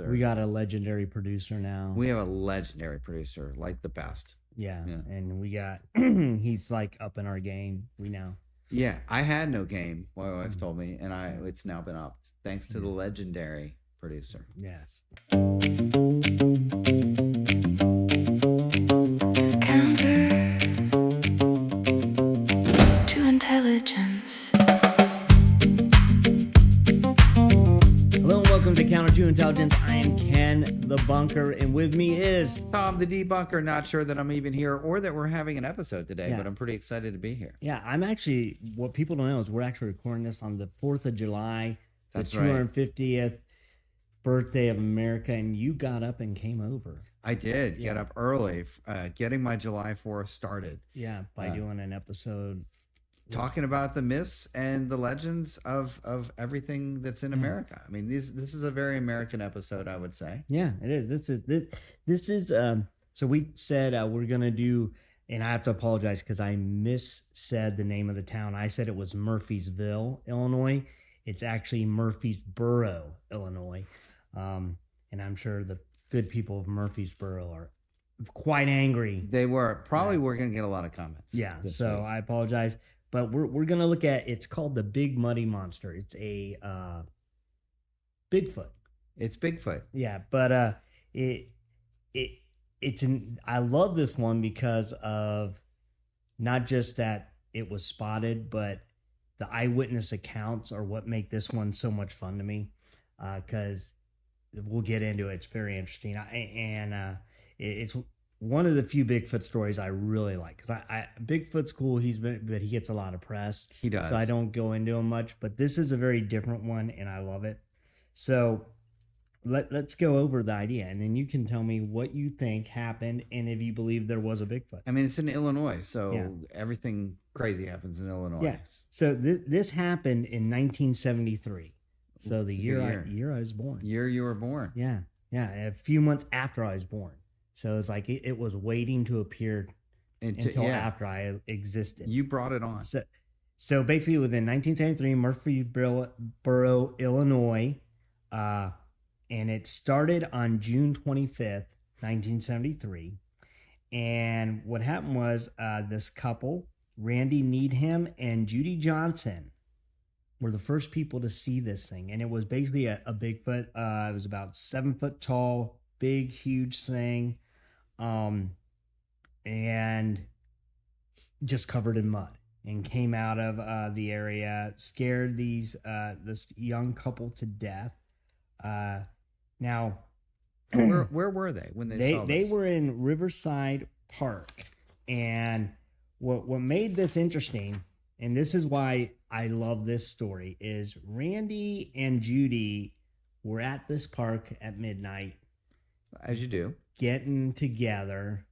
producer. We got a legendary producer now. We have a legendary producer, like the best. Yeah. And we got, he's like up in our game. We know. Yeah, I had no game. My wife told me, and it's now been up thanks to the legendary producer. Yes. Counter to intelligence. Hello and welcome to Counter to Intelligence. I am Ken the Bunker, and with me is Tom the Debunker. Not sure that I'm even here or that we're having an episode today, but I'm pretty excited to be here. Yeah, I'm actually, what people don't know is we're actually recording this on the 4th of July, That's the 250th birthday of America, and you got up and came over. I did get up early, getting my July 4th started. Yeah, by doing an episode. Talking about the myths and the legends of everything that's in America. I mean, this is a very American episode, I would say. Yeah, it is. This is so we said we're gonna do, and I have to apologize because I missaid the name of the town. I said it was Murphysville, Illinois. It's actually Murphysboro, Illinois. And I'm sure the good people of Murphysboro are quite angry. They were. Probably we're going to get a lot of comments. Yeah, so week. I apologize. But we're going to look at, it's called the Big Muddy Monster. It's a Bigfoot. It's Bigfoot. Yeah, but I love this one because of not just that it was spotted, but the eyewitness accounts are what make this one so much fun to me. Because we'll get into it. It's very interesting. It's one of the few Bigfoot stories I really like. Because Bigfoot's cool. But he gets a lot of press. He does. So I don't go into him much. But this is a very different one, and I love it. So let's go over the idea, and then you can tell me what you think happened and if you believe there was a Bigfoot. I mean, it's in Illinois, so everything crazy happens in Illinois. Yeah. So this happened in 1973. So the year I was born. Year you were born. Yeah. Yeah. A few months after I was born. So it's like it was waiting to appear until after I existed. You brought it on. So basically it was in 1973, Murphysboro, Illinois. And it started on June 25th, 1973. And what happened was this couple, Randy Needham and Judy Johnson, were the first people to see this thing. And it was basically a Bigfoot. It was about 7 foot tall, big, huge thing. And just covered in mud. And came out of the area, scared this young couple to death. Now, where were they when they saw this? They were in Riverside Park. And what made this interesting, and this is why I love this story, is Randy and Judy were at this park at midnight. As you do. Getting together.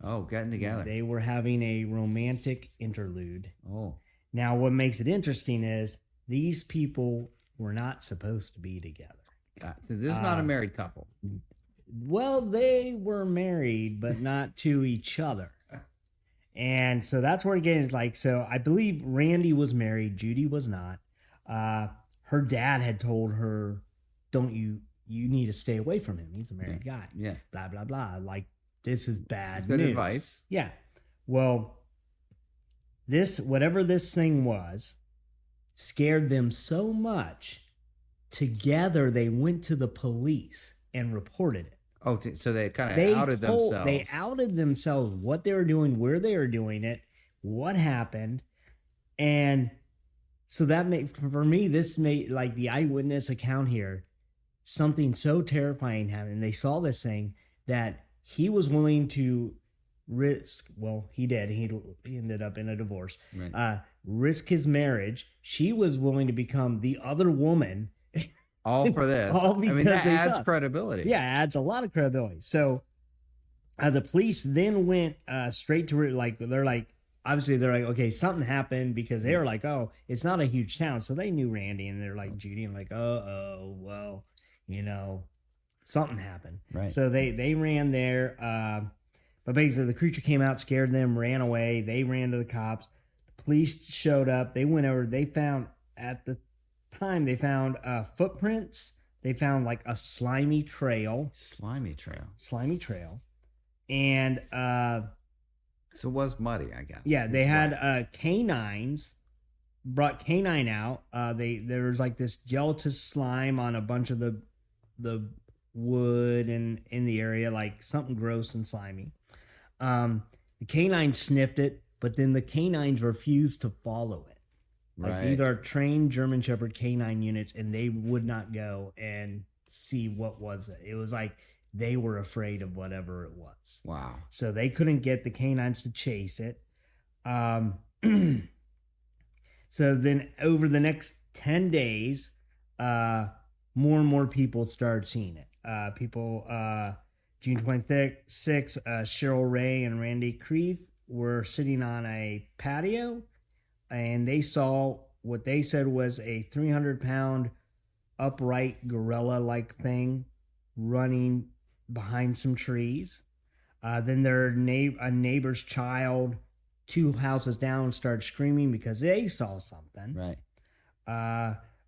Oh, getting together. They were having a romantic interlude. Oh. Now, what makes it interesting is these people were not supposed to be together. This is not a married couple. Well, they were married, but not to each other. And so that's where again is like, so I believe Randy was married, Judy was not. Her dad had told her, you need to stay away from him. He's a married guy. Yeah. Blah, blah, blah. Like, this is bad Good news. advice. Yeah. Well, whatever this thing was, scared them so much. Together, they went to the police and reported it. Oh, so they kind of outed themselves. They outed themselves, what they were doing, where they were doing it, what happened. And so that made, for me, this made, like, the eyewitness account here, something so terrifying happened. They saw this thing that he was willing to risk. Well, he did. He ended up in a divorce. Right. Risk his marriage. She was willing to become the other woman. All for this. All because I mean, that adds credibility. Yeah, it adds a lot of credibility. So the police then went straight to, like, they're like, obviously they're like, okay, something happened, because they were like, oh, it's not a huge town. So they knew Randy, and they're like, Judy, and like, well, something happened. Right. So they ran there. But basically the creature came out, scared them, ran away. They ran to the cops. The police showed up. They went over. They found, at the time, they found footprints they found like a slimy trail, Slimy trail. and So it was muddy, I guess. yeah, they had Right. canines. Brought canine out. There was like this gelatinous slime on a bunch of the wood and in the area, like something gross and slimy. The canine sniffed it, but then the canines refused to follow it. Like Right. these are trained German Shepherd canine units, and they would not go and see what was it. It was like they were afraid of whatever it was. Wow. So they couldn't get the canines to chase it. So then over the next 10 days, more and more people started seeing it. June 26th, Cheryl Ray and Randy Creeth were sitting on a patio, and they saw what they said was a 300-pound upright gorilla-like thing running behind some trees. Then their a neighbor's child 2 houses down started screaming because they saw something. Right.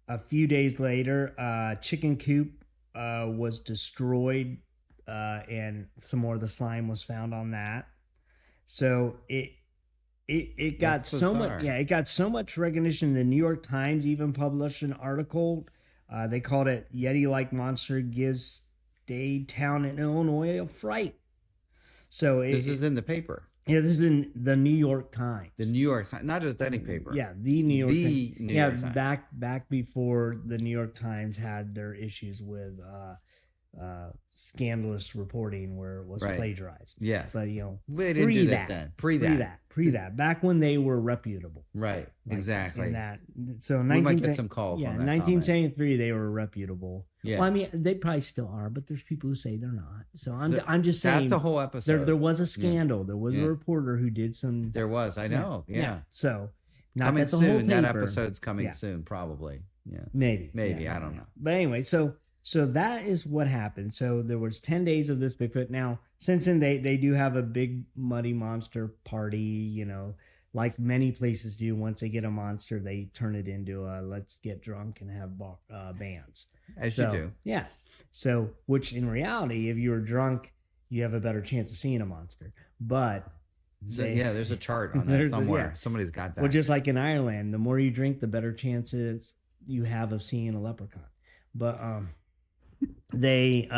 A few days later, chicken coop was destroyed, and some more of the slime was found on that. So it got That's so bizarre. much. Yeah, it got so much recognition. The New York Times even published an article. They called it "Yeti-like monster gives Daytown in Illinois a fright." So This is in the paper. Yeah, this is in the New York Times. The New York Times, not just any paper. Yeah, the New York The Times. New Yeah, York Times. back before the New York Times had their issues with scandalous reporting where it was Right. plagiarized. Yes. But you know, They didn't do that then. Pre that. Back when they were reputable. Right. Like, Exactly. in that, so We 19, might get some calls yeah, on that 1973 they were reputable. Yeah. Well, I mean, they probably still are, but there's people who say they're not. So I'm just saying That's a whole episode. there was a scandal. There was Yeah. a reporter who did some. There was. I know. Yeah. So not Coming that the whole soon. That paper- episode's coming Yeah. soon, probably. Yeah. Maybe. I don't know. But anyway, so that is what happened. So there was 10 days of this Bigfoot. Now, since then they do have a big muddy monster party, you know, like many places do. Once they get a monster, they turn it into a let's get drunk and have bands. As So, you do. Yeah. So, which in reality, if you were drunk, you have a better chance of seeing a monster. But So, they- yeah, there's a chart on that There's- somewhere. yeah. Somebody's got that. well, just like in Ireland, the more you drink, the better chances you have of seeing a leprechaun. But they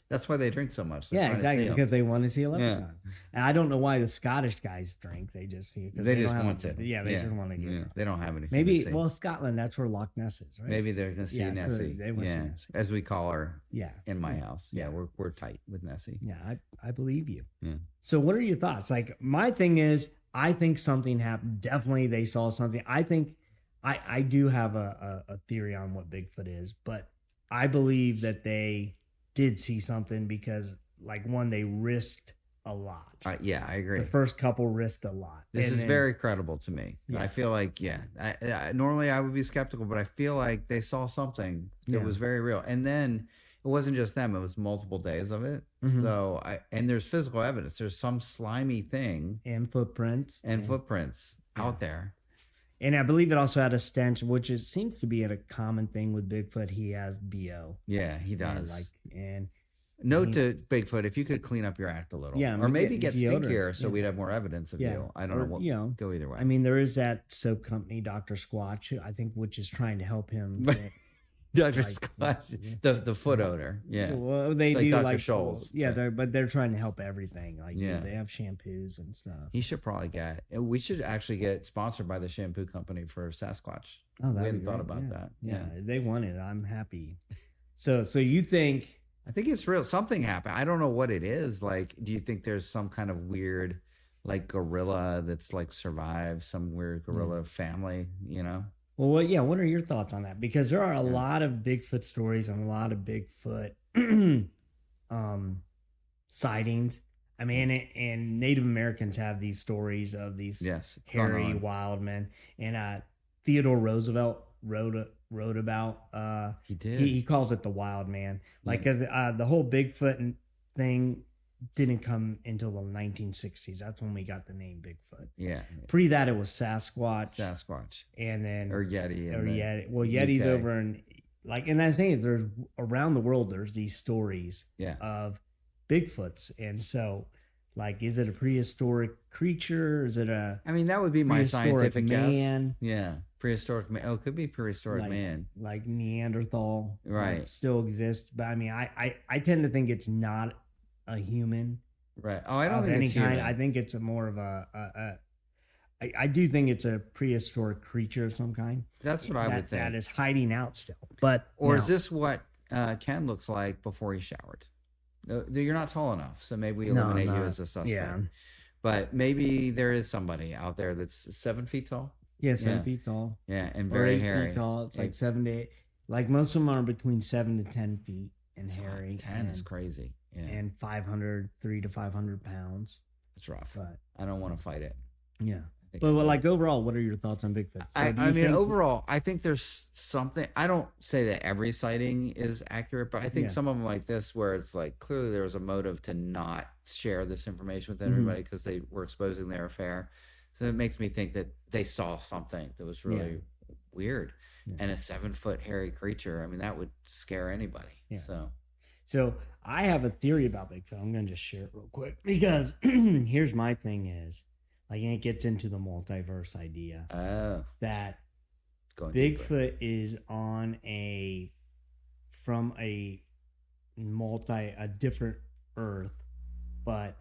That's why they drink so much. They're yeah, trying to exactly, see 'em. because they want to see a leprechaun. And I don't know why the Scottish guys drink. They just They don't just have- want to. Yeah, they just want to get Yeah. They don't have anything. to maybe. see. Well, Scotland, that's where Loch Ness is, right? Maybe they're gonna see Yeah, so Nessie. they wanna see Yeah, Nessie. as we call her Yeah, in my house. Yeah, Yeah. we're tight with Nessie. yeah, I believe you. Yeah. So, what are your thoughts? Like, my thing is, I think something happened. Definitely, they saw something. I think I do have a theory on what Bigfoot is, but I believe that they did see something because, like, one, they risked a lot. Yeah, I agree. The first couple risked a lot. This And is then- very credible to me. Yeah. I feel like, normally I would be skeptical, but I feel like they saw something that Yeah. was very real. And then it wasn't just them; it was multiple days of it. Mhm. So and there's physical evidence. There's some slimy thing and footprints and footprints out there. And I believe it also had a stench, which seems to be a common thing with Bigfoot. He has BO. Yeah, he And, does. and Note to Bigfoot, if you could clean up your act a little, Yeah, or maybe get get deodorant. stinkier, so Yeah. we'd have more evidence of Yeah. you. I don't Or, know what you know, go either way. I mean, there is that soap company, Dr. Squatch, I think, which is trying to help him. Dr. like, Scott, yeah. the foot odor, yeah. Well, they Like do Dr. like Scholl's. yeah, Yeah. but they're trying to help everything. Like Yeah. they have shampoos and stuff. He should probably get. We should actually get sponsored by the shampoo company for Sasquatch. Oh, We that'd hadn't be thought great. about Yeah. that. Yeah, Yeah. they want it. I'm happy. So you think? I think it's real. Something happened. I don't know what it is. Like, do you think there's some kind of weird, like, gorilla that's like survived, some weird gorilla family? You know? Well, what are your thoughts on that? Because there are a lot of Bigfoot stories and a lot of Bigfoot sightings. I mean, and Native Americans have these stories of these Yes. It's gone hairy on. wild men. And Theodore Roosevelt wrote about He did. he calls it the wild man, like, 'cause, the whole Bigfoot thing didn't come until the 1960s. That's when we got the name Bigfoot. Yeah. Pre that, it was Sasquatch, Sasquatch and then or Yeti. or in the Yeti. Well, Yeti's UK. over in like, and I say there's around the world, there's these stories Yeah. of Bigfoots. And so, like, is it a prehistoric creature? Is it a I mean, that would be my prehistoric scientific man? guess. Yeah. Prehistoric man. Oh, it could be prehistoric Like, man. like Neanderthal, Right. like, still exists. But I mean, I tend to think it's not a human Right. Oh, I don't of think any it's kind. human. I think it's a more of I do think it's a prehistoric creature of some kind. That's what I would think. That is hiding out still. But Or now, is this what Ken looks like before he showered? No, you're not tall enough, so maybe we No, eliminate you not. as a suspect. Yeah. But maybe there is somebody out there that's 7 feet tall. Yeah, 7 Yeah. feet tall. Yeah, and Or very 8 hairy. feet tall. It's like Like- 7 to 8. Like most of them are between 7 to 10 feet and It's hairy. 10 is and, crazy. Yeah, and 3 to 500 pounds. it's rough. But I don't want to fight it. yeah. I think But it like is. overall, what are your thoughts on Bigfoot? So I do you mean, think- overall, I think there's something. I don't say that every sighting is accurate, but I think Yeah. some of them like this, where it's like clearly there was a motive to not share this information with Mhm. everybody because they were exposing their affair. So it makes me think that they saw something that was really weird. Yeah. And a 7-foot hairy creature, I mean, that would scare anybody. Yeah. So I have a theory about Bigfoot. I'm going to just share it real quick because here's my thing is like, and it gets into the multiverse idea that going deeper. Bigfoot is on from a different Earth, but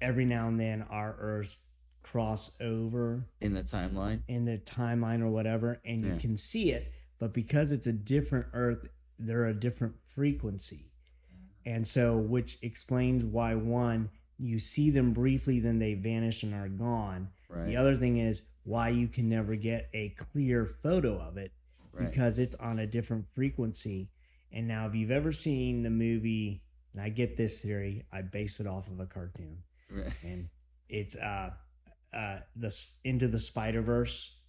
every now and then our Earths cross over in the timeline. in the timeline or whatever, and you Yeah. can see it, but because it's a different Earth, they're a different frequency. And so, which explains why one, you see them briefly, then they vanish and are gone. Right. The other thing is why you can never get a clear photo of it Right. because it's on a different frequency. And now, if you've ever seen the movie, and I get this theory, I base it off of a cartoon, Right. and it's Into the Spider-Verse.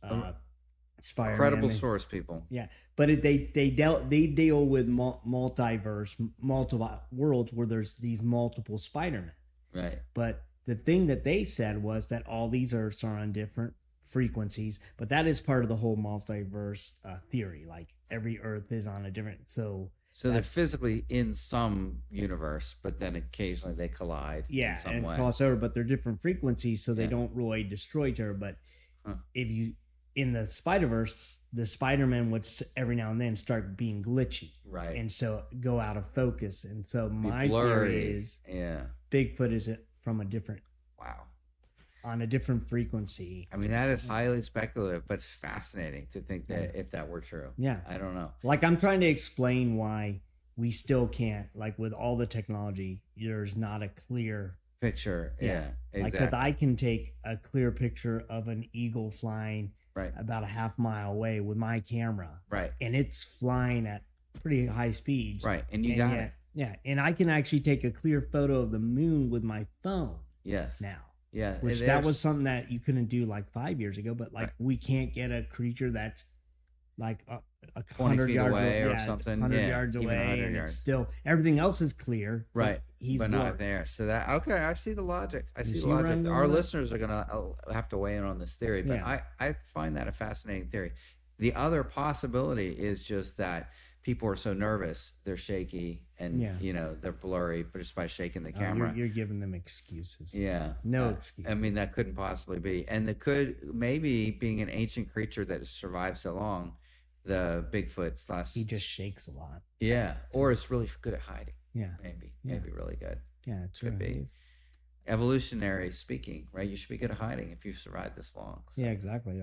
Spider-Man. Credible source, people. Yeah, but they deal with multiverse, multiple worlds where there's these multiple Spider-Men. Right. But the thing that they said was that all these Earths are on different frequencies, but that is part of the whole multiverse theory. Like every Earth is on a different. So they're physically in some universe, but then occasionally they collide. yeah, in some and way. cross over, but they're different frequencies, so they Yeah. don't really destroy each other. But Huh. if you in the Spider-Verse, the Spider-Man would every now and then start being glitchy, Right. and so go out of focus. And so Be my blurry. theory is Yeah. Bigfoot is from a different Wow. on a different frequency. I mean, that is highly speculative, but it's fascinating to think that if that were true. Yeah, I don't know. like I'm trying to explain why we still can't, like with all the technology, there's not a clear Picture. Yeah. Yeah. like Exactly. because I can take a clear picture of an eagle flying Right. about a half mile away with my camera, Right. and it's flying at pretty high speeds. Right. And you And got yet- it. Yeah, and I can actually take a clear photo of the moon with my phone Yes. now, Yeah. which and that there's- was something that you couldn't do like 5 years ago. But like Right. we can't get a creature that's like a 20 100 feet yards away or yeah, something. 100 Yeah, yards even away, 100 and yards. it's still everything else is clear. Right. he's but not warped. there. So that okay, I see the logic. I You see see the where logic. I'm going Our with that? listeners are gonna have to weigh in on this theory, but Yeah. I find that a fascinating theory. The other possibility is just that people are so nervous, they're shaky, and Yeah. they're blurry, but just by shaking the Oh, camera. you're giving them excuses. Yeah, No excuse. I mean, that couldn't possibly be, and it could maybe being an ancient creature that has survived so long, the Bigfoot's last. He just shakes a lot. yeah, or it's really good at hiding. Yeah. Maybe really good. Yeah, true. Could be. Evolutionary speaking, right? You should be good at hiding if you survived this long. So. Yeah, exactly.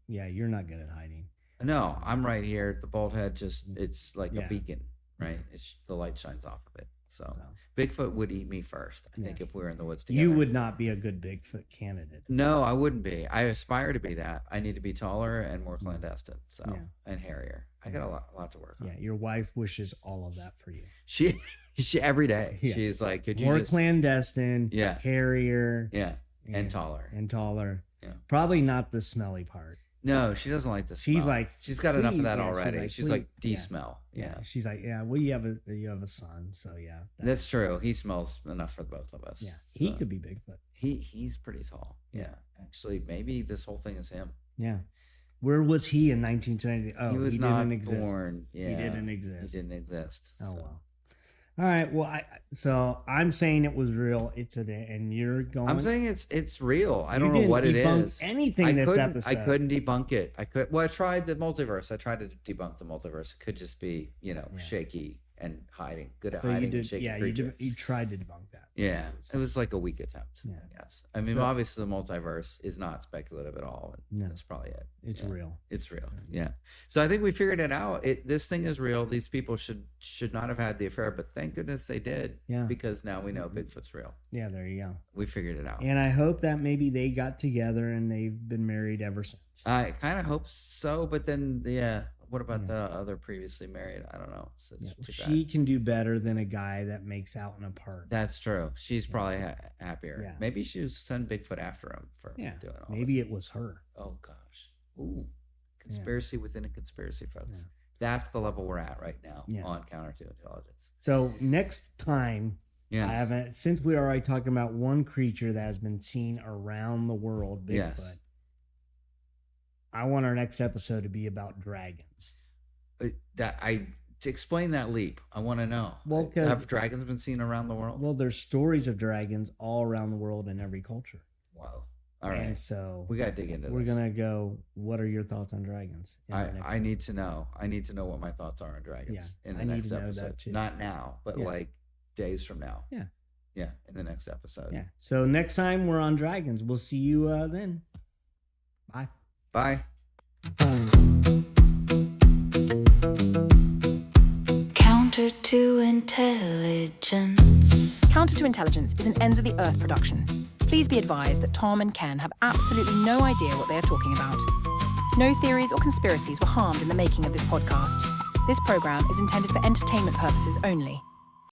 Yeah, you're not good at hiding. No, I'm right here. The bald head it's like Yeah. a beacon, right? The light shines off of it. So So, Bigfoot would eat me first, I think, Yeah. if we were in the woods together. you would not be a good Bigfoot candidate. No, I wouldn't be. I aspire to be that. I need to be taller and more clandestine. So Yeah. and hairier. I got a lot to work on. Yeah, your wife wishes all of that for you. She every day. Yeah. She's like, could you More just clandestine, Yeah. hairier, Yeah. And taller. and taller. Yeah. Probably not the smelly part. No, she doesn't like the She's smell. like, she's got enough of "Please," that yeah, already. She's "Please." like Yeah. de-smell. Yeah. She's like, yeah. Well, you have a son, so yeah. That's true. He smells enough for both of us. yeah. He So, could be Bigfoot. he's pretty tall. Yeah. Actually, maybe this whole thing is him. Yeah. Where was he in 1970? Oh, he was he not didn't exist. born. Yeah, He didn't exist. He didn't exist. Oh, so. wow. All right. Well, so I'm saying it was real. And you're going. I'm saying it's real. I don't You know what it didn't debunk is. anything this episode. I couldn't debunk it. Well, I tried the multiverse. I tried to debunk the multiverse. It could just be, shaky and hiding. Good at So hiding and shaky creature. you tried to debunk that. Yeah, it was like a weak attempt. Yeah. Yes. I mean, obviously the multiverse is not speculative at all. And No. that's probably it. It's real. It's real. Yeah. So I think we figured it out. This thing is real. These people should not have had the affair, but thank goodness they did. Yeah. Because now we know Bigfoot's real. Yeah, there you go. We figured it out. And I hope that maybe they got together and they've been married ever since. I kind of hope so, but then what about the other previously married? I don't know. It's too She bad. can do better than a guy that makes out in a park. That's true. She's probably happier. Yeah. Maybe she was send Bigfoot after him for doing all maybe it was her. Oh gosh. Ooh. Conspiracy within a conspiracy, folks. That's the level we're at right now on Counter to Intelligence. So next time, Yes. since we are already talking about one creature that has been seen around the world, Bigfoot. Yes. I want our next episode to be about dragons. To explain that leap, I want to know. Well, 'cause- have dragons been seen around the world? Well, there's stories of dragons all around the world in every culture. Wow. All right. And so We got to dig into we're this. going to go, what are your thoughts on dragons? in the next I need to know. I need to know what my thoughts are on dragons in the I need next to know episode. that too. Not now, but like days from now. Yeah. Yeah, in the next episode. Yeah. So next time we're on dragons. We'll see you then. Bye. Bye. Counter to intelligence. Counter to Intelligence is an Ends of the Earth production. Please be advised that Tom and Ken have absolutely no idea what they are talking about. No theories or conspiracies were harmed in the making of this podcast. This program is intended for entertainment purposes only.